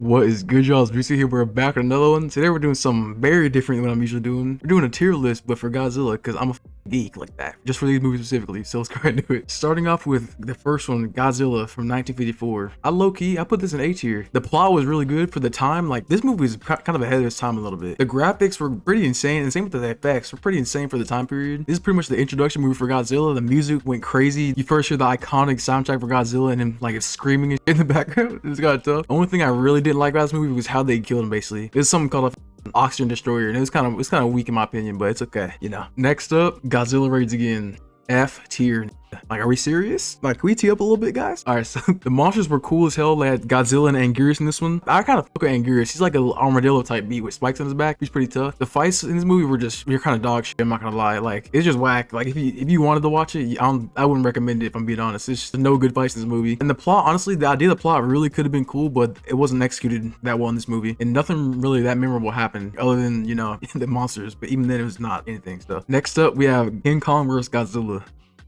What is good, y'all? It's BC here. We're back with another one. Today we're doing something very different than what I'm usually doing. We're doing a tier list, but for Godzilla, because I'm a geek like that. Just for these movies specifically, so let's go ahead and do it. Starting off with the first one, Godzilla from 1954. I put this in A tier. The plot was really good for the time. Like, this movie is kind of ahead of its time a little bit. The graphics were pretty insane, and same with the effects were pretty insane for the time period. This is pretty much the introduction movie for Godzilla. The music went crazy. You first hear the iconic soundtrack for Godzilla, and then like it's screaming and shit in the background. It's kind of tough. The only thing I really didn't like about this movie was how they killed him. Basically, it's something called an oxygen destroyer, and it's kind of weak in my opinion, but it's okay, you know. Next up, Godzilla raids again. F tier. Like, are we serious? Like, can we tee up a little bit, guys? All right, so the monsters were cool as hell. They had Godzilla and Anguirus in this one. I kind of fuck with Anguirus. He's like an armadillo type beast with spikes on his back. He's pretty tough. The fights in this movie were you're kind of dog shit. I'm not gonna lie. Like, it's just whack. Like, if you wanted to watch it, I wouldn't recommend it, if I'm being honest. It's just no good fights in this movie. And the plot, honestly, the idea of the plot really could have been cool, but it wasn't executed that well in this movie. And nothing really that memorable happened other than, you know, the monsters. But even then, it was not anything. So next up, we have King Kong vs. Godzilla.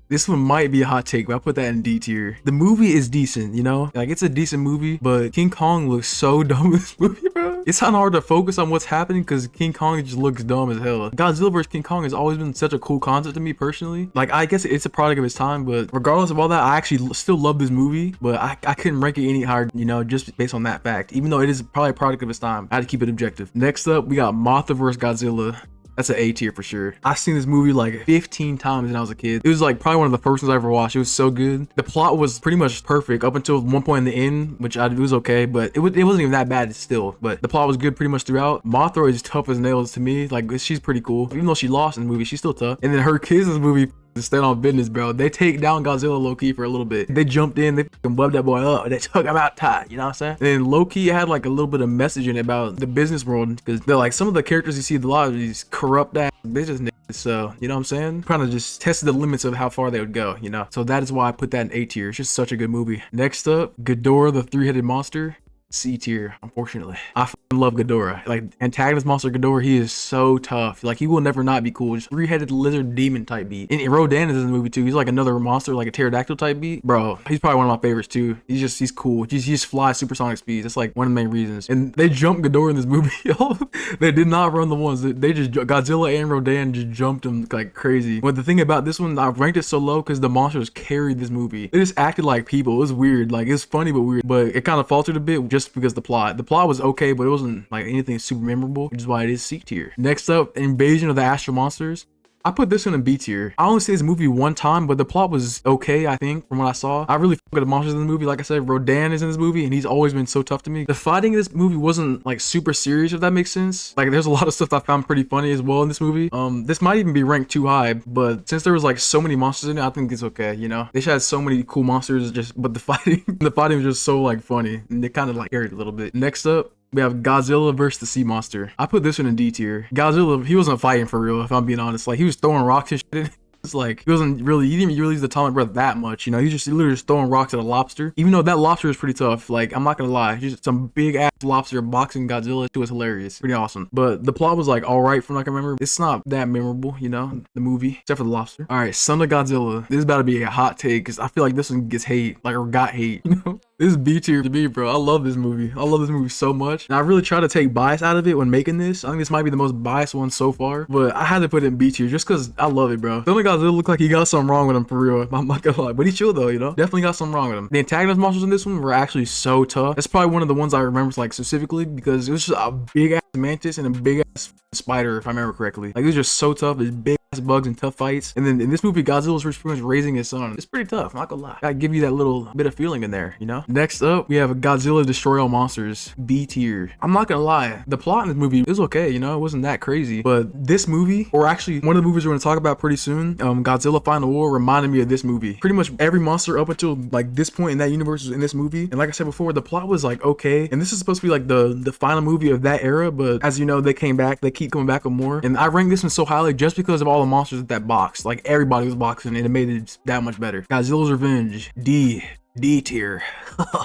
This one might be a hot take, but I put that in D tier. The movie is decent, you know? Like, it's a decent movie, but King Kong looks so dumb in this movie, bro. It's kind of hard to focus on what's happening because King Kong just looks dumb as hell. Godzilla vs. King Kong has always been such a cool concept to me personally. Like, I guess it's a product of its time, but regardless of all that, I actually still love this movie, but I couldn't rank it any higher, you know, just based on that fact. Even though it is probably a product of its time, I had to keep it objective. Next up, we got Mothra vs. Godzilla. That's an A tier for sure. I've seen this movie like 15 times when I was a kid. It was like probably one of the first ones I ever watched. It was so good. The plot was pretty much perfect up until one point in the end, which it was okay, but it wasn't even that bad still. But the plot was good pretty much throughout. Mothra is tough as nails to me. Like, she's pretty cool. Even though she lost in the movie, she's still tough. And then her kids in this movie stand on business, bro. They take down Godzilla low-key for a little bit. They jumped in, they fucking bubbed that boy up, they took him out tight, you know what I'm saying? And then low-key had like a little bit of message in it about the business world, because they're like, some of the characters you see, a lot of these corrupt ass business niggas, so you know what I'm saying? Kind of just tested the limits of how far they would go, you know? So that is why I put that in A tier. It's just such a good movie. Next up, Ghidorah the three-headed monster. C tier, unfortunately. I fucking love Ghidorah. Like, antagonist monster Ghidorah, he is so tough. Like, he will never not be cool. Just three-headed lizard demon type beat. And Rodan is in the movie too. He's like another monster, like a pterodactyl type beat. Bro, he's probably one of my favorites too. He's cool. He just flies supersonic speeds. That's like one of the main reasons. And they jumped Ghidorah in this movie, yo. They did not run the ones. They just, Godzilla and Rodan just jumped him like crazy. But the thing about this one, I ranked it so low because the monsters carried this movie. They just acted like people. It was weird. Like, it's funny but weird. But it kind of faltered a bit just because the plot. The plot was okay, but it wasn't like anything super memorable, which is why it is C tier. Next up, Invasion of the Astral Monsters. I put this one in B tier. I only see this movie one time, but the plot was okay, I think, from what I saw. I really fuck with the monsters in the movie. Like I said, Rodan is in this movie, and he's always been so tough to me. The fighting in this movie wasn't, like, super serious, if that makes sense. Like, there's a lot of stuff I found pretty funny as well in this movie. This might even be ranked too high, but since there was, like, so many monsters in it, I think it's okay, you know? They had so many cool monsters, but the fighting was just so, like, funny, and it kind of, like, carried a little bit. Next up, we have Godzilla versus the Sea Monster. I put this one in D tier. Godzilla, he wasn't fighting for real, if I'm being honest. Like, he was throwing rocks and shit. It's like, he didn't even use the atomic breath that much, you know? He literally just throwing rocks at a lobster. Even though that lobster is pretty tough, like, I'm not gonna lie, just some big ass lobster boxing Godzilla. It was hilarious, pretty awesome. But the plot was like all right from what I can remember. It's not that memorable, you know, the movie, except for the lobster. All right, Son of Godzilla. This is about to be a hot take because I feel like this one gets hate, like, or got hate, you know? This is B tier to me, bro. I love this movie. I love this movie so much. And I really try to take bias out of it when making this. I think this might be the most biased one so far, but I had to put it in B tier just because I love it, bro. Son of Godzilla looked like he got something wrong with him for real. I'm not gonna lie, but he's chill though, you know? Definitely got something wrong with him. The antagonist monsters in this one were actually so tough. That's probably one of the ones I remember, like, specifically because it was just a big ass mantis and a big ass spider, if I remember correctly. Like, it was just so tough. There's big ass bugs and tough fights. And then in this movie, Godzilla's pretty much raising his son. It's pretty tough, I'm not gonna lie. Gotta give you that little bit of feeling in there, you know? Next up, we have Godzilla Destroy All Monsters, B tier. I'm not gonna lie, the plot in this movie is okay, you know? It wasn't that crazy. But this movie, or actually one of the movies we're gonna talk about pretty soon, Godzilla Final War, reminded me of this movie. Pretty much every monster up until like this point in that universe was in this movie. And like I said before, the plot was like okay. And this is supposed to be like the final movie of that era, but as you know, they came back, they keep coming back with more. And I ranked this one so highly just because of all the monsters that boxed. Like, everybody was boxing and it made it that much better. Godzilla's Revenge, D D tier.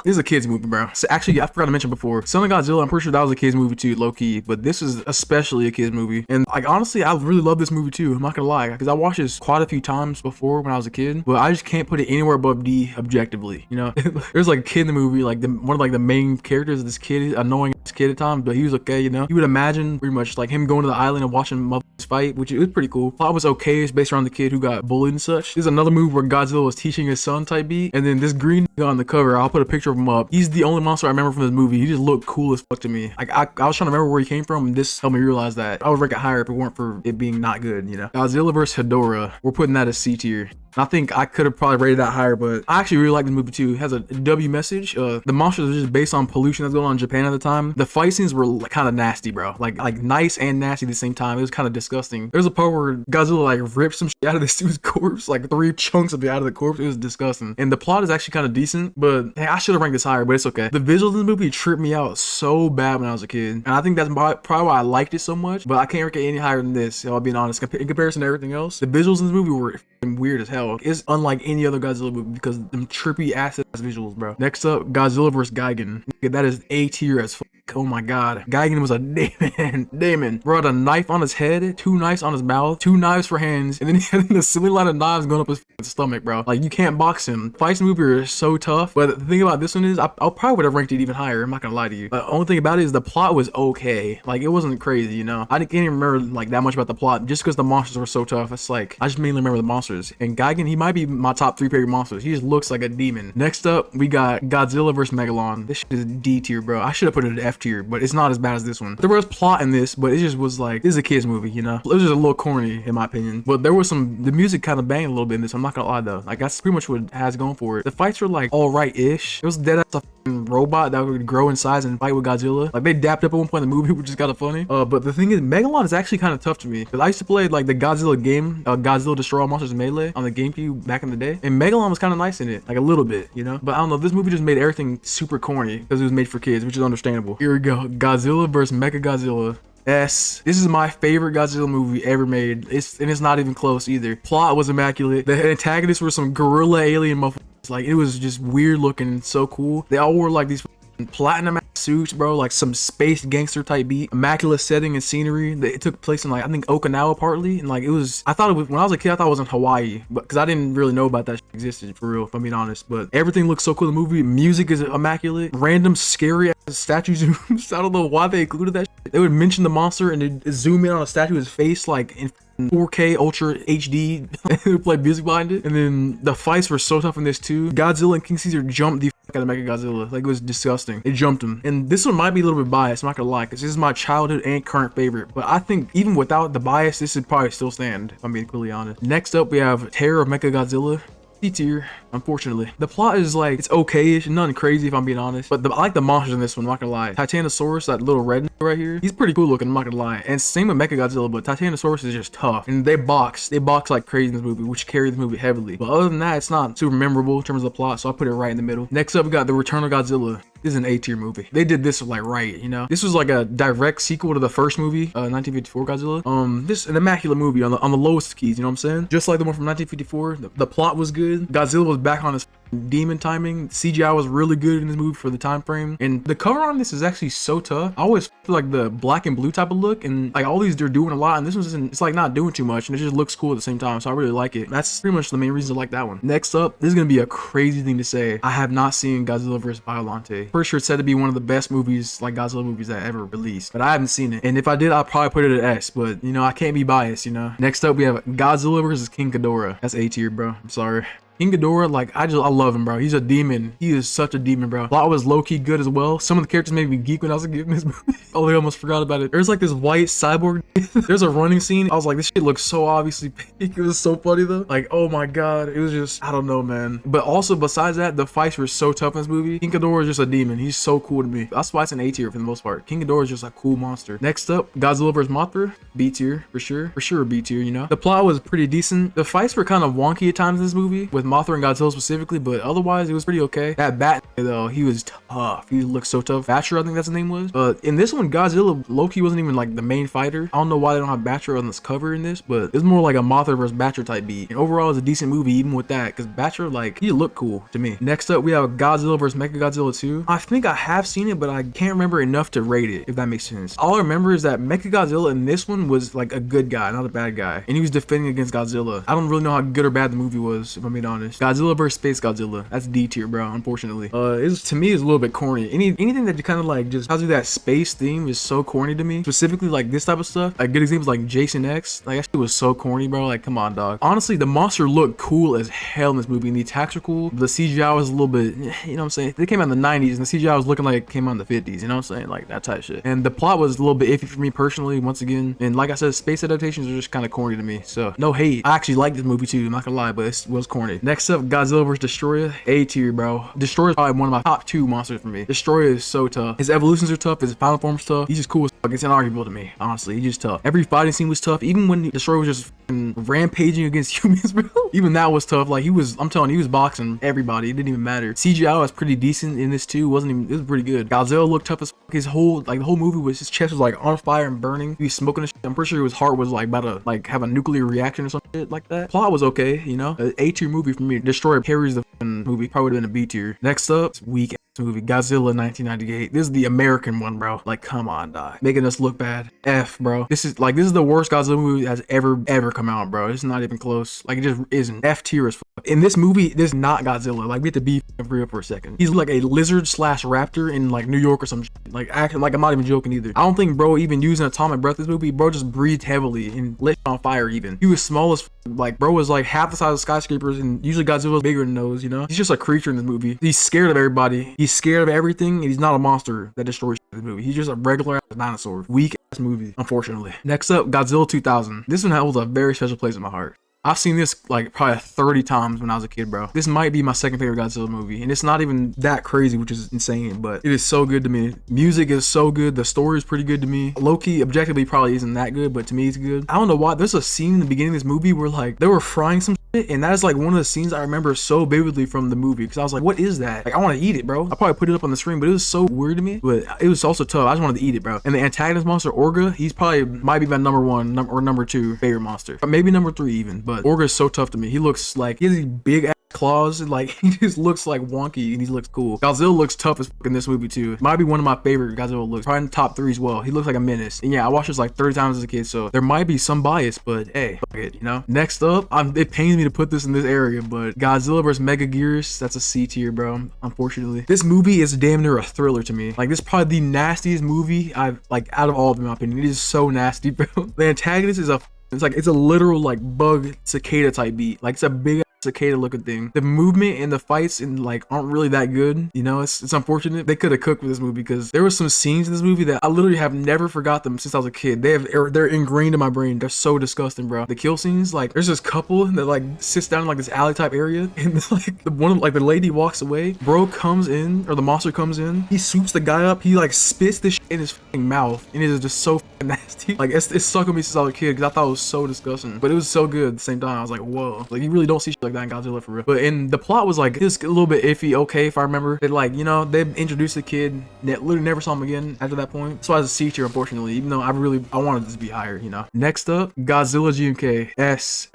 This is a kid's movie, bro. So actually, I forgot to mention before, Son of Godzilla, I'm pretty sure that was a kid's movie too, low key, but this is especially a kid's movie. And like, honestly, I really love this movie too. I'm not gonna lie, because I watched this quite a few times before when I was a kid, but I just can't put it anywhere above D objectively, you know? There's like a kid in the movie, like one of like the main characters of this kid, annoying kid at times, but he was okay, you know? You would imagine pretty much like him going to the island and watching motherfuckers fight, which it was pretty cool. Plot was okay, it's based around the kid who got bullied and such. There's another movie where Godzilla was teaching his son type beat, and then this green guy on the cover, I'll put a picture of him up. He's the only monster I remember from this movie. He just looked cool as fuck to me. Like I was trying to remember where he came from, and this helped me realize that I would rank it higher if it weren't for it being not good, you know? Godzilla vs. Hedorah, we're putting that as C tier. I think I could have probably rated that higher, but I actually really like the movie too. It has a W message. The monsters are just based on pollution that's going on in Japan at the time. The fight scenes were like, kind of nasty, bro. Like nice and nasty at the same time. It was kind of disgusting. There's a part where Godzilla like ripped some shit out of this dude's corpse, like 3 chunks of it out of the corpse. It was disgusting. And the plot is actually kind of decent, but hey, I should have ranked this higher, but it's okay. The visuals in the movie tripped me out so bad when I was a kid, and I think that's probably why I liked it so much. But I can't rank it any higher than this. If I'm being honest, in comparison to everything else, the visuals in this movie were weird as hell. It's unlike any other Godzilla movie because them trippy ass visuals, bro. Next up, Godzilla vs. Gigan. That is A tier as fuck. Oh my god. Gigan was a demon. Bro had a knife on his head, 2 knives on his mouth, 2 knives for hands, and then he had a silly line of knives going up his stomach, bro. Like, you can't box him. Fights in the movie are so tough, but the thing about this one is, I probably would have ranked it even higher. I'm not gonna lie to you. The only thing about it is the plot was okay. Like, it wasn't crazy, you know? I can't even remember, like, that much about the plot, just because the monsters were so tough. It's like, I just mainly remember the monsters. And Gigan, he might be my top 3 favorite monsters. He just looks like a demon. Next up, we got Godzilla vs. Megalon. This shit is D tier, bro. I should have put it at F tier, but it's not as bad as this one. There was plot in this, but it just was like, this is a kid's movie, you know? It was just a little corny, in my opinion. But there was the music kind of banged a little bit in this. I'm not gonna lie, though. Like, that's pretty much what it has going for it. The fights were, like, alright-ish. It was dead ass a robot that would grow in size and fight with Godzilla. Like, they dapped up at one point in the movie, which is kind of funny. But the thing is, Megalon is actually kind of tough to me. Because I used to play, like, the Godzilla game, Godzilla Destroy All Monsters Melee on the GameCube back in the day. And Megalon was kind of nice in it. Like, a little bit, you know? But I don't know, this movie just made everything super corny because it was made for kids, which is understandable. Here we go. Godzilla vs. Mecha Godzilla. This is my favorite Godzilla movie ever made. It's not even close either. Plot was immaculate. The antagonists were some gorilla alien motherfuckers. Like, it was just weird looking and so cool. They all wore like these platinum suits, bro, like some space gangster type beat. Immaculate setting and scenery. It took place in, like, I think Okinawa partly, and like it was, I thought it was, when I was a kid I thought it was in Hawaii, but because I didn't really know about that shit existed for real, if I'm being honest. But everything looks so cool in the movie. Music is immaculate. Random scary ass statue zooms. I don't know why they included that shit. They would mention the monster and they'd zoom in on a statue's face like in 4K Ultra HD and play music behind it. And then the fights were so tough in this too. Godzilla and King Caesar jumped the fuck out of Mecha Godzilla. Like, it was disgusting. They jumped him. And this one might be a little bit biased, I'm not gonna lie, because this is my childhood and current favorite. But I think even without the bias, this would probably still stand, if I'm being completely honest. Next up, we have Terror of Mecha Godzilla. C tier, unfortunately. The plot is like, it's okay-ish, nothing crazy if I'm being honest. But I like the monsters in this one, I'm not gonna lie. Titanosaurus, that little red right here, he's pretty cool looking, I'm not gonna lie. And same with Mecha Godzilla, but Titanosaurus is just tough. And they box like crazy in this movie, which carry the movie heavily. But other than that, it's not super memorable in terms of the plot, so I put it right in the middle. Next up, we got The Return of Godzilla. This is an A tier movie. They did this like right, you know. This was like a direct sequel to the first movie, 1954 Godzilla. This is an immaculate movie on the lowest keys, you know what I'm saying? Just like the one from 1954. The plot was good. Godzilla was back on his demon timing. CGI was really good in this movie for the time frame. And the cover on this is actually so tough. I always feel like the black and blue type of look, and like all these they're doing a lot, and this one's it's like not doing too much, and it just looks cool at the same time. So I really like it. That's pretty much the main reason I like that one. Next up, this is gonna be a crazy thing to say. I have not seen Godzilla vs. Biollante. Pretty sure it's said to be one of the best movies, like Godzilla movies that ever released, but I haven't seen it. And if I did, I'd probably put it at S, but you know, I can't be biased, you know. Next up, we have Godzilla vs. King Ghidorah. That's A tier, bro. I'm sorry. King Ghidorah, like, I love him, bro. He's a demon. He is such a demon, bro. Plot was low-key good as well. Some of the characters made me geek when I was a kid in this movie. Oh, I almost forgot about it. There's like this white cyborg. There's a running scene. I was like, this shit looks so obviously fake. It was so funny though. Like, oh my god. It was just, I don't know, man. But also, besides that, the fights were so tough in this movie. King Ghidorah is just a demon. He's so cool to me. That's why it's an A tier for the most part. King Ghidorah is just a cool monster. Next up, Godzilla vs. Mothra. B tier, for sure. For sure, B tier, you know. The plot was pretty decent. The fights were kind of wonky at times in this movie with with Mothra and Godzilla specifically, but otherwise it was pretty okay. That Bat though, he was tough. He looked so tough. Batra, I think that's his name was. But in this one, Godzilla low-key wasn't even like the main fighter. I don't know why they don't have Batra on this cover in this, but it's more like a Mothra versus Batra type beat. And overall, it's a decent movie even with that, because Batra, like, he looked cool to me. Next up, we have Godzilla versus Mecha Godzilla 2. I think I have seen it, but I can't remember enough to rate it, if that makes sense. All I remember is that Mecha Godzilla in this one was like a good guy, not a bad guy, and he was defending against Godzilla. I don't really know how good or bad the movie was, if I'm being honest. Godzilla versus Space Godzilla, that's D tier, bro, unfortunately. To me, it's a little bit corny. Anything that kind of like just tells you that space theme is so corny to me, specifically like this type of stuff. Like good examples like Jason X, like that shit was so corny, bro. Like come on, dog. Honestly, the monster looked cool as hell in this movie, and the attacks were cool. The CGI was a little bit, you know what I'm saying? They came out in the 90s, and the CGI was looking like it came out in the 50s, you know what I'm saying? Like that type shit. And the plot was a little bit iffy for me personally, once again. And like I said, space adaptations are just kind of corny to me. So no hate. I actually like this movie too, I'm not gonna lie, but it was corny. Next up, Godzilla vs. Destroyer, A tier, bro. Destroyer is probably one of my top 2 monsters for me. Destroyer is so tough. His evolutions are tough, his final form's tough. He's just cool as fuck. It's inarguable to me, honestly. He's just tough. Every fighting scene was tough, even when Destroyer was just rampaging against humans, bro. Even that was tough. Like I'm telling you, he was boxing everybody. It didn't even matter. CGI was pretty decent in this too. It was pretty good. Godzilla looked tough as fuck. The whole movie was, his chest was like on fire and burning. He was smoking and shit. I'm pretty sure his heart was like about to like have a nuclear reaction or some shit like that. Plot was okay, you know. An A tier movie for me. Destroyer carries the movie. Probably would have been a B tier. Next up, it's weak movie, Godzilla 1998. This is the American one, bro. Like, come on, dog. Making us look bad. F, bro. This is the worst Godzilla movie that's ever come out, bro. It's not even close. Like, it just isn't. F tier as fuck. In this movie, this is not Godzilla. Like, we have to be real for a second. He's like a lizard slash raptor in like New York or some shit. Like, acting like I'm not even joking either. I don't think bro even using atomic breath in this movie. Bro just breathed heavily and lit on fire even. He was small as like, bro was like half the size of skyscrapers, and usually Godzilla's bigger than those, you know? He's just a creature in this movie. He's scared of everybody. He's scared of everything, and he's not a monster that destroys shit in this movie. He's just a regular ass dinosaur. Weak ass movie, unfortunately. Next up, Godzilla 2000. This one holds a very special place in my heart. I've seen this like probably 30 times when I was a kid, bro. This might be my second favorite Godzilla movie, and it's not even that crazy, which is insane, but it is so good to me. Music is so good. The story is pretty good to me. Low-key, objectively, probably isn't that good, but to me, it's good. I don't know why. There's a scene in the beginning of this movie where like they were frying some shit, and that is like one of the scenes I remember so vividly from the movie, because I was like, what is that? Like, I want to eat it, bro. I probably put it up on the screen, but it was so weird to me, but it was also tough. I just wanted to eat it, bro. And the antagonist monster, Orga, he's probably might be my number 1 or number 2 favorite monster, or maybe number 3 even, but Orga is so tough to me. He looks like, he has these big ass claws, and like he just looks like wonky, and he looks cool. Godzilla looks tough as fuck in this movie too. Might be one of my favorite Godzilla looks, probably in the top 3 as well. He looks like a menace, and yeah, I watched this like 30 times as a kid, so there might be some bias, but hey, fuck it, you know. Next up, it pains me to put this in this area, but Godzilla vs. Megaguirus, that's a C tier, bro, unfortunately. This movie is damn near a thriller to me. Like, this is probably the nastiest movie I've, like, out of all of them, in my opinion. It is so nasty, bro. The antagonist is it's a literal like bug cicada type beat. Like, it's a big cicada looking thing. The movement and the fights aren't really that good, you know. It's unfortunate. They could have cooked with this movie, because there were some scenes in this movie that I literally have never forgot them since I was a kid. They're ingrained in my brain. They're so disgusting, bro. The kill scenes, like, there's this couple that like sits down in like this alley type area, and like the lady walks away, bro comes in, or the monster comes in, he swoops the guy up, he like spits this shit in his fucking mouth, and it is just so fucking nasty. Like, it stuck with me since I was a kid, because I thought it was so disgusting, but it was so good at the same time. I was like, whoa, like, you really don't see shit like that in Godzilla for real. But in the plot was like, just a little bit iffy, okay, if I remember. They like, you know, they introduced the kid, literally never saw him again after that point. So I was a C tier, unfortunately, even though I wanted this to be higher, you know. Next up, Godzilla GMK. S.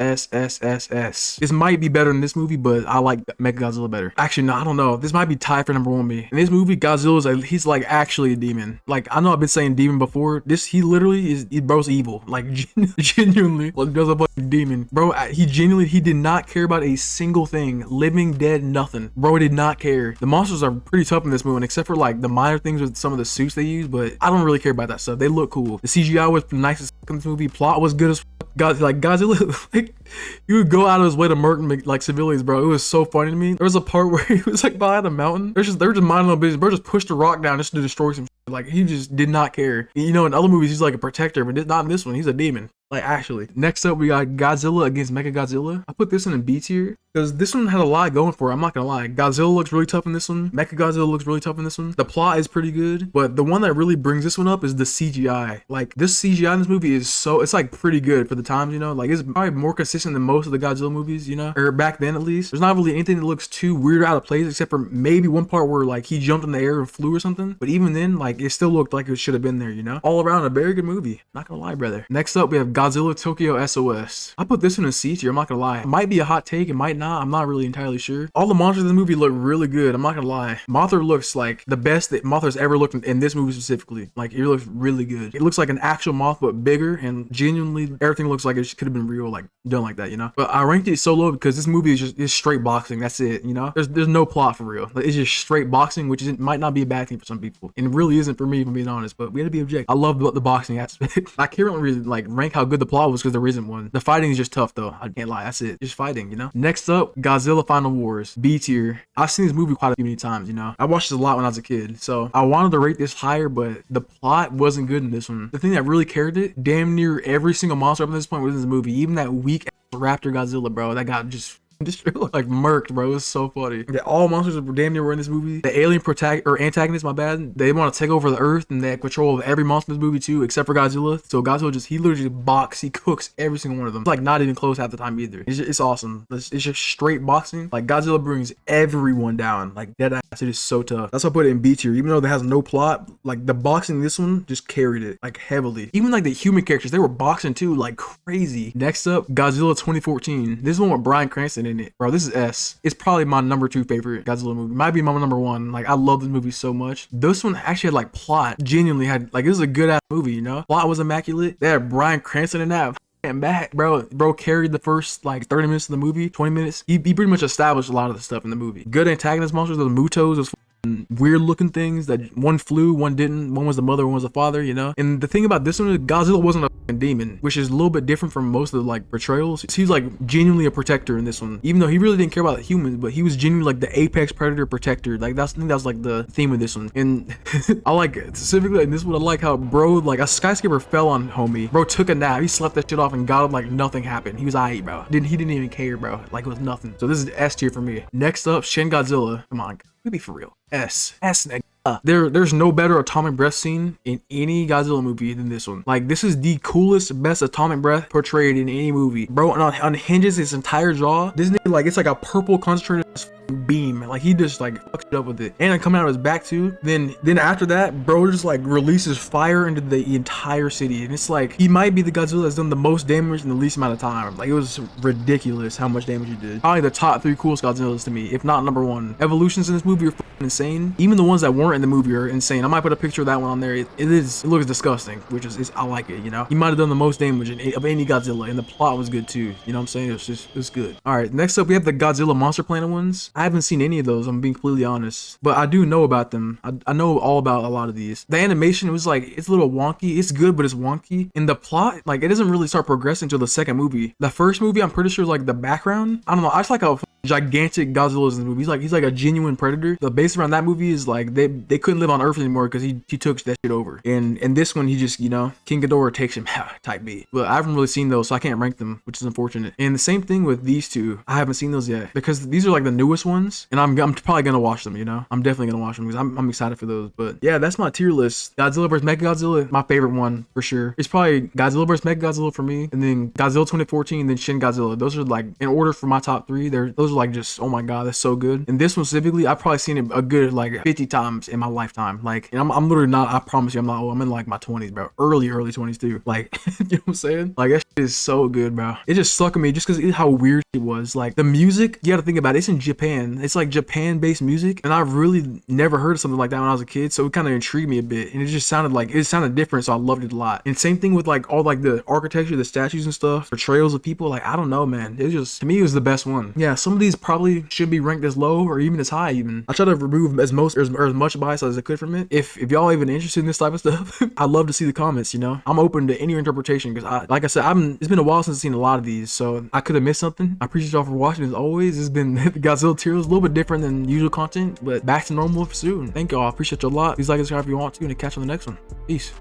This might be better than this movie, but I like Mecha Godzilla better. Actually, no, I don't know. This might be tied for number 1 me. In this movie, Godzilla's he's like actually a demon. Like, I know I've been saying demon before. He literally bro's evil. Like, genuinely, like, does a fucking demon. Bro, he did not care about a single thing, living, dead, nothing. Bro did not care. The monsters are pretty tough in this movie, except for like the minor things with some of the suits they use, but I don't really care about that stuff. They look cool. The CGI was nice as fuck in this movie. Plot was good as fuck. Godzilla, like, he would go out of his way to murder like civilians, bro. It was so funny to me. There was a part where he was like behind a mountain. They're just minding their business. Bro just pushed a rock down just to destroy some shit. Like, he just did not care. You know, in other movies he's like a protector, but not in this one. He's a demon. Like, actually. Next up, we got Godzilla against Mecha Godzilla. I put this in a B tier because this one had a lot going for it. I'm not gonna lie. Godzilla looks really tough in this one. Mecha Godzilla looks really tough in this one. The plot is pretty good, but the one that really brings this one up is the CGI. Like, this CGI in this movie is so, it's like pretty good for the times, you know, like it's probably more consistent than most of the Godzilla movies, you know, or back then at least. There's not really anything that looks too weird or out of place, except for maybe one part where like he jumped in the air and flew or something. But even then, like it still looked like it should have been there, you know. All around a very good movie. Not gonna lie, brother. Next up, we have Godzilla Tokyo SOS. I put this one in C tier. I'm not gonna lie. It might be a hot take. It might not. I'm not really entirely sure. All the monsters in the movie look really good. I'm not gonna lie. Mothra looks like the best that Mothra's ever looked in this movie specifically. Like it looks really good. It looks like an actual moth but bigger, and genuinely everything looks like it could have been real, like done like that, you know. But I ranked it so low because this movie is just straight boxing. That's it, you know. There's no plot for real. Like, it's just straight boxing, which might not be a bad thing for some people, and it really isn't for me, if I'm being honest. But we had to be objective. I love the boxing aspect. I can't really like rank how good the plot was because there isn't one. The fighting is just tough though. I can't lie. That's it. Just fighting, you know. Next up, Godzilla Final Wars, B tier. I've seen this movie quite a few many times, you know. I watched it a lot when I was a kid, so I wanted to rate this higher, but the plot wasn't good in this one. The thing that really carried it, damn near every single monster up to this point was in this movie. Even that weak Raptor Godzilla, bro, that got just like murked, bro. It was so funny. Yeah, all monsters were damn near were in this movie. The alien antagonist, my bad, they want to take over the earth and they have control of every monster in this movie too, except for Godzilla. So Godzilla he literally box, he cooks every single one of them. It's like not even close half the time either. It's awesome. It's just straight boxing. Like Godzilla brings everyone down, like dead ass. It is so tough. That's why I put it in B tier. Even though it has no plot, like the boxing in this one just carried it like heavily. Even like the human characters, they were boxing too, like crazy. Next up, Godzilla 2014. This one with Bryan Cranston in it, bro. This is S. It's probably my number 2 favorite Godzilla movie. Might be my number 1. Like I love this movie so much. This one actually had like plot. Genuinely had like, this is a good ass movie, you know. Plot was immaculate. They had Bryan Cranston in that. And back, bro carried the first like 30 minutes of the movie, 20 minutes. He pretty much established a lot of the stuff in the movie. Good antagonist monsters, those Mutos, those weird looking things that one flew, one didn't. One was the mother, one was the father, you know. And the thing about this one is Godzilla wasn't a demon, which is a little bit different from most of the like portrayals. He's like genuinely a protector in this one, even though he really didn't care about the humans, but he was genuinely like the apex predator protector. Like I think that's like the theme of this one. And I like specifically in this one, I like how bro, like a skyscraper fell on homie. Bro took a nap, he slept that shit off and got up like nothing happened. He was aight, bro. He didn't even care, bro. Like it was nothing. So this is S tier for me. Next up, Shin Godzilla. Come on, we be for real. S nigga. There's no better atomic breath scene in any Godzilla movie than this one. Like this is the coolest, best atomic breath portrayed in any movie, bro. And unhinges his entire jaw. This nigga, like it's like a purple concentrated beam. Like he just like fucks it up with it, and coming out of his back too. Then after that, bro just like releases fire into the entire city, and it's like he might be the Godzilla that's done the most damage in the least amount of time. Like it was ridiculous how much damage he did. Probably the top 3 coolest Godzillas to me, if not number 1. Evolutions in this movie are insane. Even the ones that weren't in the movie are insane. I might put a picture of that one on there. It looks disgusting, which is I like it, you know. He might have done the most damage of any Godzilla, and the plot was good too, you know what I'm saying? It's good. All right, next up we have the Godzilla Monster Planet ones. I haven't seen any of those, I'm being completely honest, but I do know about them. I know all about a lot of these. The animation was like, it's a little wonky. It's good, but it's wonky. And the plot, like it doesn't really start progressing until the second movie. The first movie, I'm pretty sure like the background, I don't know, I just like how gigantic Godzilla is in the movie. He's like a genuine predator. The base around that movie is like they couldn't live on Earth anymore because he took that shit over. And this one, he just, you know, King Ghidorah takes him type B. But I haven't really seen those, so I can't rank them, which is unfortunate. And the same thing with these two. I haven't seen those yet because these are like the newest ones, and I'm probably gonna watch them, you know. I'm definitely gonna watch them because I'm excited for those. But yeah, that's my tier list. Godzilla vs Mecha Godzilla, my favorite one for sure. It's probably Godzilla vs Mecha Godzilla for me, and then Godzilla 2014, then Shin Godzilla. Those are like in order for my top 3. Those are like just, oh my god, that's so good. And this one specifically, I've probably seen it a good like 50 times in my lifetime. Like, and I'm literally not, I promise you, I'm not old. I'm in like my 20s, bro. Early 20s too. Like, you know what I'm saying? Like, that shit is so good, bro. It just stuck with me just because how weird it was. Like, the music, you gotta think about it. It's in Japan. It's like Japan-based music, and I've really never heard of something like that when I was a kid, so it kind of intrigued me a bit, and it just sounded different, so I loved it a lot. And same thing with like all like the architecture, the statues and stuff, portrayals of people. Like, I don't know, man. It just, to me, it was the best one. Yeah, some of these probably should be ranked as low or even as high even. I try to remove as much bias as I could from it. If y'all even interested in this type of stuff, I'd love to see the comments, you know. I'm open to any interpretation because like I said, it's been a while since I've seen a lot of these, so I could have missed something. I appreciate y'all for watching as always. It's been the Godzilla tier, a little bit different than usual content, but back to normal soon. Thank y'all. I appreciate you a lot. Please like and subscribe if you want to, and catch you on the next one. Peace.